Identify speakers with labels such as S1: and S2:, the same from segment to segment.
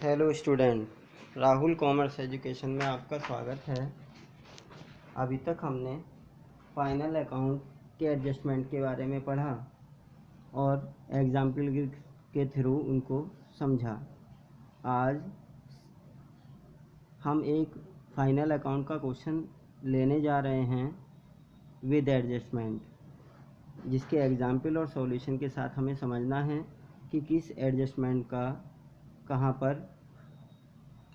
S1: Hello student, Rahul commerce education में आपका स्वागत है। अभी तक हमने फाइनल अकाउंट के एडजस्टमेंट के बारे में पढ़ा और एग्जाम्पल के थ्रू उनको समझा। आज हम एक फाइनल अकाउंट का क्वेश्चन लेने जा रहे हैं विद एडजस्टमेंट, जिसके एग्जाम्पल और सॉल्यूशन के साथ हमें समझना है कि किस एडजस्टमेंट का कहाँ पर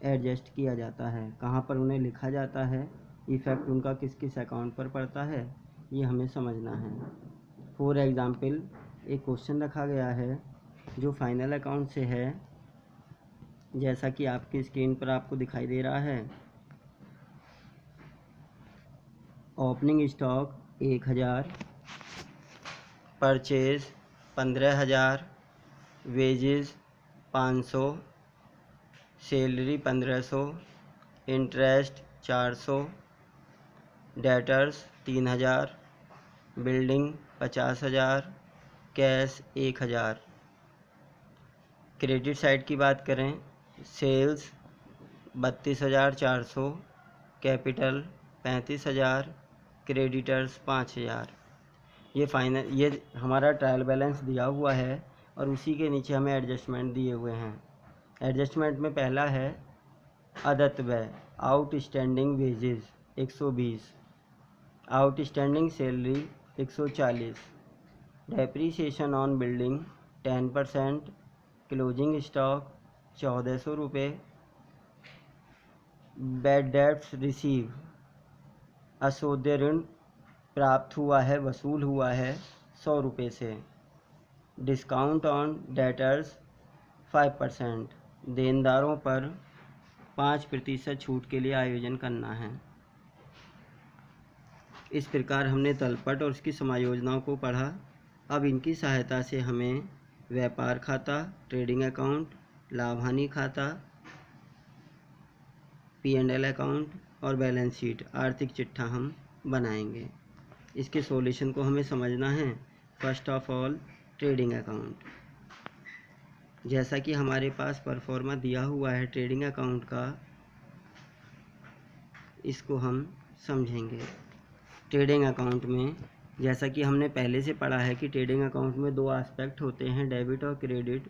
S1: एडजस्ट किया जाता है, कहाँ पर उन्हें लिखा जाता है, इफ़ेक्ट उनका किस किस अकाउंट पर पड़ता है, ये हमें समझना है। फॉर एग्ज़ाम्पल एक क्वेश्चन रखा गया है जो फाइनल अकाउंट से है, जैसा कि आपकी स्क्रीन पर आपको दिखाई दे रहा है। Opening stock 1000, purchase 15,000, wages 500, salary 1500, interest 400, debtors 3000, building 50,000, cash 1000। Credit side की बात करें, सेल्स 32,400, कैपिटल 35,000, क्रेडिटर्स 5,000। ये हमारा ट्रायल बैलेंस दिया हुआ है और उसी के नीचे हमें एडजस्टमेंट दिए हुए हैं। एडजस्टमेंट में पहला है अदत्त व्यय, outstanding wages 120, outstanding salary 140, depreciation on building 10%, closing stock 1400 रुपये, बैड डेट्स रिसीव, असोद्य ऋण प्राप्त हुआ है, वसूल हुआ है 100 रुपये से, डिस्काउंट ऑन डेटर्स 5%, देनदारों पर 5% छूट के लिए आयोजन करना है। इस प्रकार हमने तलपट और उसकी समायोजनाओं को पढ़ा। अब इनकी सहायता से हमें व्यापार खाता, ट्रेडिंग अकाउंट, लाभ हानि खाता, P&L अकाउंट और बैलेंस शीट, आर्थिक चिट्ठा हम बनाएंगे। इसके सॉल्यूशन को हमें समझना है। First of all trading account, जैसा कि हमारे पास परफॉर्मा दिया हुआ है ट्रेडिंग अकाउंट का, इसको हम समझेंगे। ट्रेडिंग अकाउंट में जैसा कि हमने पहले से पढ़ा है कि ट्रेडिंग अकाउंट में दो एस्पेक्ट होते हैं, डेबिट और क्रेडिट।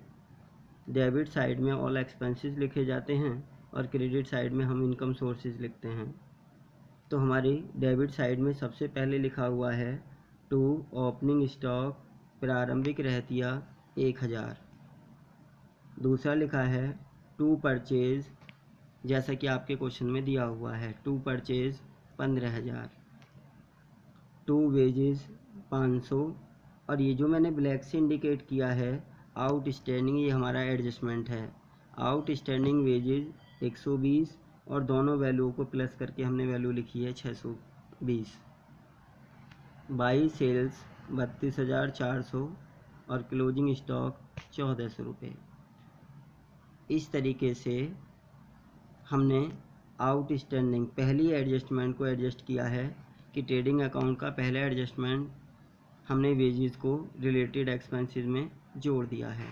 S1: डेबिट साइड में ऑल एक्सपेंसेस लिखे जाते हैं और क्रेडिट साइड में हम इनकम सोर्सेज लिखते हैं। तो हमारी डेबिट साइड में सबसे पहले लिखा हुआ है टू ओपनिंग स्टॉक, प्रारंभिक रहतिया 1000। दूसरा लिखा है टू परचेज, जैसा कि आपके क्वेश्चन में दिया हुआ है, टू परचेज 15,000, टू वेजेस 500, और ये जो मैंने ब्लैक से इंडिकेट किया है आउटस्टैंडिंग, ये हमारा एडजस्टमेंट है। आउटस्टैंडिंग वेजेस 120 और दोनों वैल्यू को प्लस करके हमने वैल्यू लिखी है 620। बाई सेल्स 32,400 और क्लोजिंग स्टॉक 1400 रुपये। इस तरीके से हमने आउटस्टैंडिंग पहली एडजस्टमेंट को एडजस्ट किया है कि ट्रेडिंग अकाउंट का पहला एडजस्टमेंट हमने वेजेस को रिलेटेड एक्सपेंसेस में जोड़ दिया है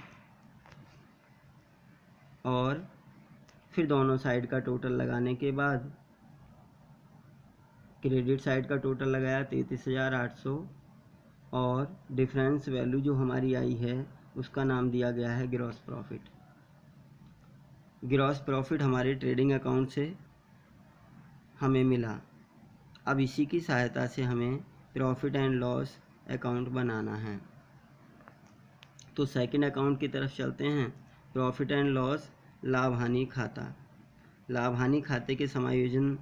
S1: और फिर दोनों साइड का टोटल लगाने के बाद क्रेडिट साइड का टोटल लगाया 33,800 और डिफरेंस वैल्यू जो हमारी आई है उसका नाम दिया गया है ग्रॉस प्रॉफिट। ग्रॉस प्रॉफिट हमारे ट्रेडिंग अकाउंट से हमें मिला। अब इसी की सहायता से हमें प्रॉफिट एंड लॉस अकाउंट बनाना है। तो सेकंड अकाउंट की तरफ चलते हैं। प्रॉफिट एंड लॉस, लाभ हानि खाता। लाभ हानि खाते के समायोजन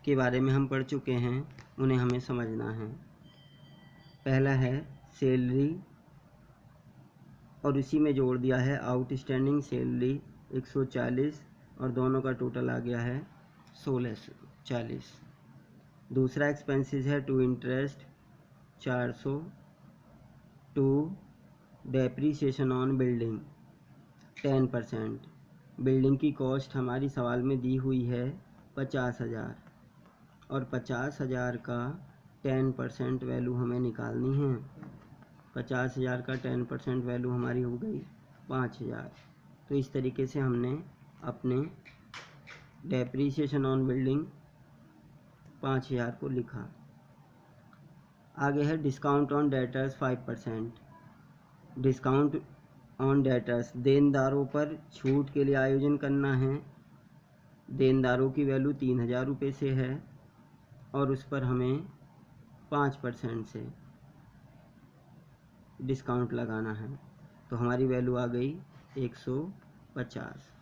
S1: के बारे में हम पढ़ चुके हैं, उन्हें हमें समझना है। पहला है सैलरी और इसी में जोड़ दिया है आउटस्टैंडिंग सैलरी 140 और दोनों का टोटल आ गया है 1640। दूसरा एक्सपेंसेस है to interest 400, to depreciation on building 10%। Building की कॉस्ट हमारी सवाल में दी हुई है 50,000 और 50,000 का 10% वैल्यू हमें निकालनी है। 50,000 का 10% वैल्यू हमारी हो गई 5,000। तो इस तरीके से हमने अपने डेप्रीसिएशन ऑन बिल्डिंग 5000 को लिखा। आगे है discount on debtors 5%। Discount on debtors, देनदारों पर छूट के लिए आयोजन करना है। देनदारों की वैल्यू 3000 रुपये से है और उस पर हमें 5% से डिस्काउंट लगाना है, तो हमारी वैल्यू आ गई 150।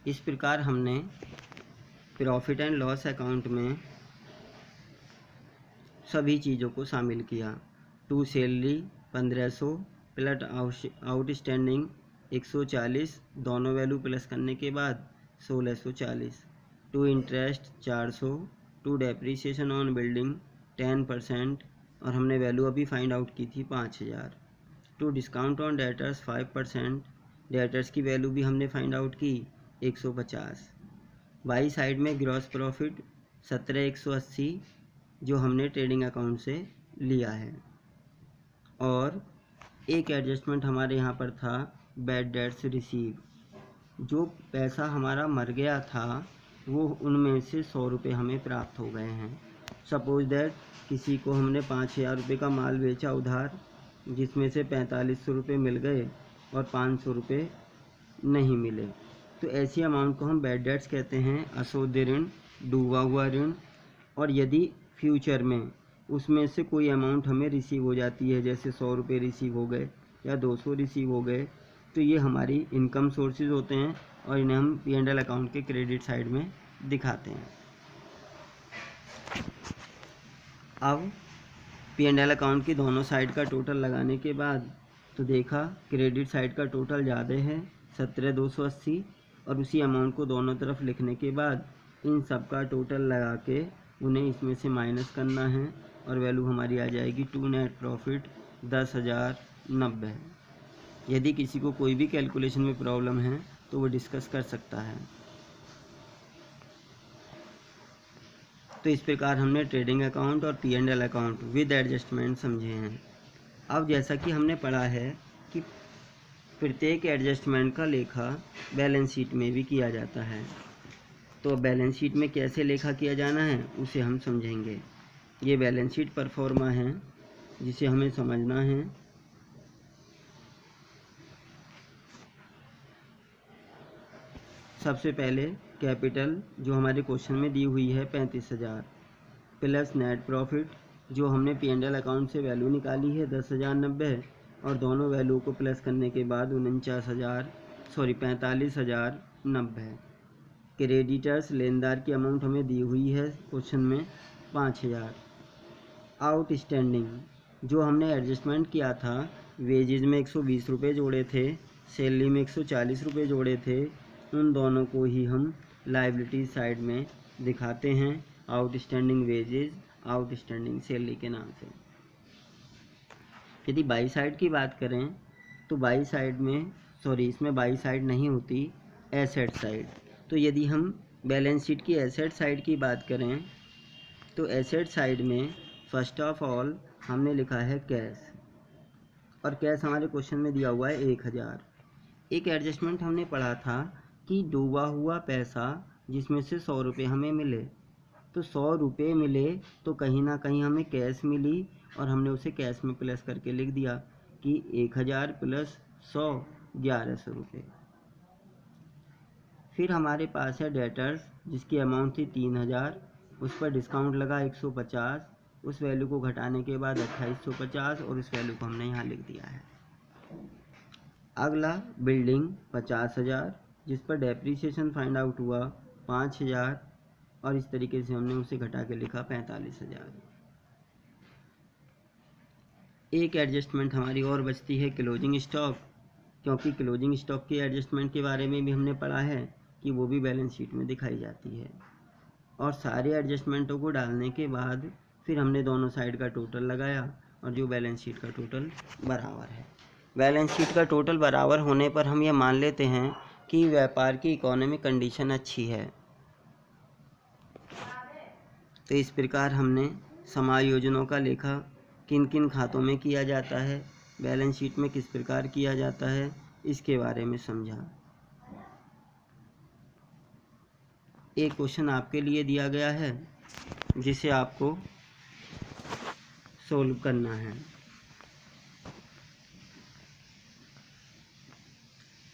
S1: इस प्रकार हमने प्रॉफिट एंड लॉस अकाउंट में सभी चीज़ों को शामिल किया। टू सैलरी 1500 प्लस आउटस्टैंडिंग 140, दोनों वैल्यू प्लस करने के बाद 1640। To interest 400, to depreciation on building 10% और हमने वैल्यू अभी फाइंड आउट की थी 5000। To discount on debtors 5%, debtors की वैल्यू भी हमने फाइंड आउट की 150। बाई साइड में ग्रॉस प्रॉफिट 17180 जो हमने ट्रेडिंग अकाउंट से लिया है। और एक एडजस्टमेंट हमारे यहाँ पर था बैड डेट्स रिसीव, जो पैसा हमारा मर गया था वो उनमें से 100 रुपये हमें प्राप्त हो गए हैं। सपोज दैट किसी को हमने 5000 रुपये का माल बेचा उधार, जिसमें से 4500 रुपये मिल गए और 500 रुपये नहीं मिले, तो ऐसी अमाउंट को हम बैड डेट्स कहते हैं, अशुद्ध ऋण, डूबा हुआ ऋण। और यदि फ्यूचर में उसमें से कोई अमाउंट हमें रिसीव हो जाती है, जैसे 100 रुपये रिसीव हो गए या 200 रिसीव हो गए, तो ये हमारी इनकम सोर्सेज होते हैं और इन्हें हम P&L अकाउंट के क्रेडिट साइड में दिखाते हैं। अब P&L अकाउंट की दोनों साइड का टोटल लगाने के बाद तो देखा क्रेडिट साइड का टोटल ज़्यादा है 17280, और उसी अमाउंट को दोनों तरफ लिखने के बाद इन सब का टोटल लगा के उन्हें इसमें से माइनस करना है और वैल्यू हमारी आ जाएगी टू नेट प्रॉफिट 10,090। यदि किसी को कोई भी कैलकुलेशन में प्रॉब्लम है तो वो डिस्कस कर सकता है। तो इस प्रकार हमने ट्रेडिंग अकाउंट और P&L अकाउंट विद एडजस्टमेंट समझे हैं। अब जैसा कि हमने पढ़ा है कि प्रत्येक एडजस्टमेंट का लेखा बैलेंस शीट में भी किया जाता है, तो बैलेंस शीट में कैसे लेखा किया जाना है उसे हम समझेंगे। ये बैलेंस शीट परफॉर्मा है जिसे हमें समझना है। सबसे पहले कैपिटल जो हमारे क्वेश्चन में दी हुई है 35,000 प्लस नेट प्रॉफिट जो हमने P&L अकाउंट से वैल्यू निकाली है 10,090 और दोनों वैल्यू को प्लस करने के बाद 45,090। क्रेडिटर्स लेनदार की अमाउंट हमें दी हुई है क्वेश्चन में 5,000। आउटस्टैंडिंग जो हमने एडजस्टमेंट किया था, वेजेज में 120 रुपये जोड़े थे, सैलरी में 140 रुपये जोड़े थे, उन दोनों को ही हम लायबिलिटी साइड में दिखाते हैं आउटस्टैंडिंग वेजेज, आउटस्टैंडिंग सैलरी के नाम से। यदि बाई साइड की बात करें तो बाई साइड में इसमें बाई साइड नहीं होती, एसेट साइड। तो यदि हम बैलेंस शीट की एसेट साइड की बात करें तो एसेट साइड में फर्स्ट ऑफ ऑल हमने लिखा है कैश, और कैश हमारे क्वेश्चन में दिया हुआ है 1000। एक एडजस्टमेंट हमने पढ़ा था कि डूबा हुआ पैसा जिसमें से 100 रुपये हमें मिले, तो 100 रुपये मिले तो कहीं ना कहीं हमें कैश मिली और हमने उसे कैश में प्लस करके लिख दिया कि 1000 प्लस 100 1100 रुपये। फिर हमारे पास है डेटर्स जिसकी अमाउंट थी 3000, उस पर डिस्काउंट लगा 150, उस वैल्यू को घटाने के बाद 2850 और उस वैल्यू को हमने यहाँ लिख दिया है। अगला बिल्डिंग 50,000 जिस पर डेप्रीसिएशन फाइंड आउट हुआ 5,000 और इस तरीके से हमने उसे घटा के लिखा 45,000। एक एडजस्टमेंट हमारी और बचती है क्लोजिंग स्टॉक, क्योंकि क्लोजिंग स्टॉक की एडजस्टमेंट के बारे में भी हमने पढ़ा है कि वो भी बैलेंस शीट में दिखाई जाती है। और सारे एडजस्टमेंटों को डालने के बाद फिर हमने दोनों साइड का टोटल लगाया और जो बैलेंस शीट का टोटल बराबर है। बैलेंस शीट का टोटल बराबर होने पर हम ये मान लेते हैं कि व्यापार की इकोनॉमिक कंडीशन अच्छी है। तो इस प्रकार हमने समायोजनों का लेखा किन किन खातों में किया जाता है, बैलेंस शीट में किस प्रकार किया जाता है, इसके बारे में समझा। एक क्वेश्चन आपके लिए दिया गया है जिसे आपको सोल्व करना है।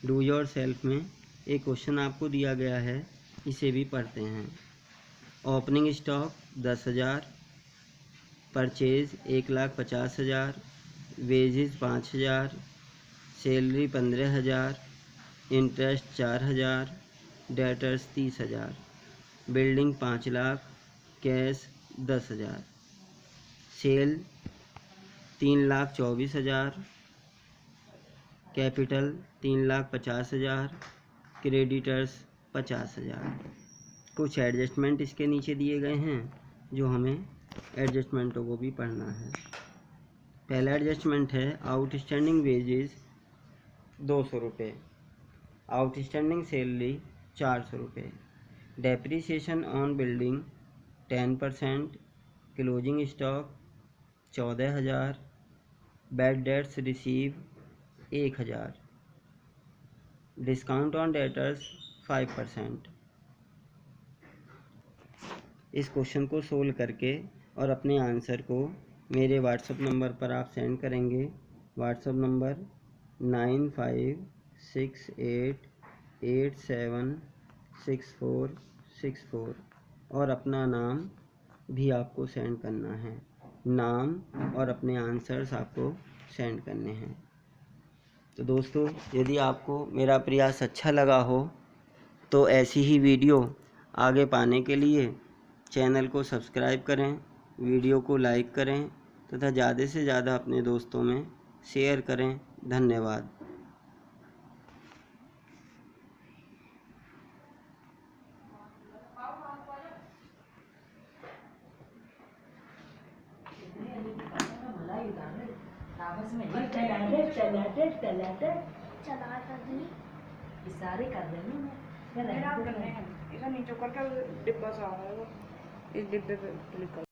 S1: डू योर सेल्फ में एक क्वेश्चन आपको दिया गया है, इसे भी पढ़ते हैं। Opening stock 10,000, purchase 1,50,000, wages 5,000, salary 15,000, interest 4,000, debtors 30,000, building 5 lakh, cash 10,000, sale 3,24,000, capital 3,50,000, creditors 50,000। कुछ एडजस्टमेंट इसके नीचे दिए गए हैं जो हमें एडजस्टमेंटों को भी पढ़ना है। पहला एडजस्टमेंट है आउटस्टैंडिंग वेजेस 200 रुपये, आउटस्टैंडिंग सैलरी 400 रुपये, depreciation on building 10%, closing stock 14,000, bad debts receive 1,000, discount on debtors 5%। इस क्वेश्चन को सोल्व करके और अपने आंसर को मेरे व्हाट्सएप नंबर पर आप सेंड करेंगे। व्हाट्सएप नंबर 9568876464 और अपना नाम भी आपको सेंड करना है। नाम और अपने आंसर्स आपको सेंड करने हैं। तो दोस्तों, यदि आपको मेरा प्रयास अच्छा लगा हो तो ऐसी ही वीडियो आगे पाने के लिए चैनल को सब्सक्राइब करें, वीडियो को लाइक करें तथा ज़्यादा से ज़्यादा अपने दोस्तों में शेयर करें। धन्यवाद।
S2: इशारे कर देने में नीचे करके डिब्बा सा आ रहा है, इस डिब्बे पे क्लिक कर।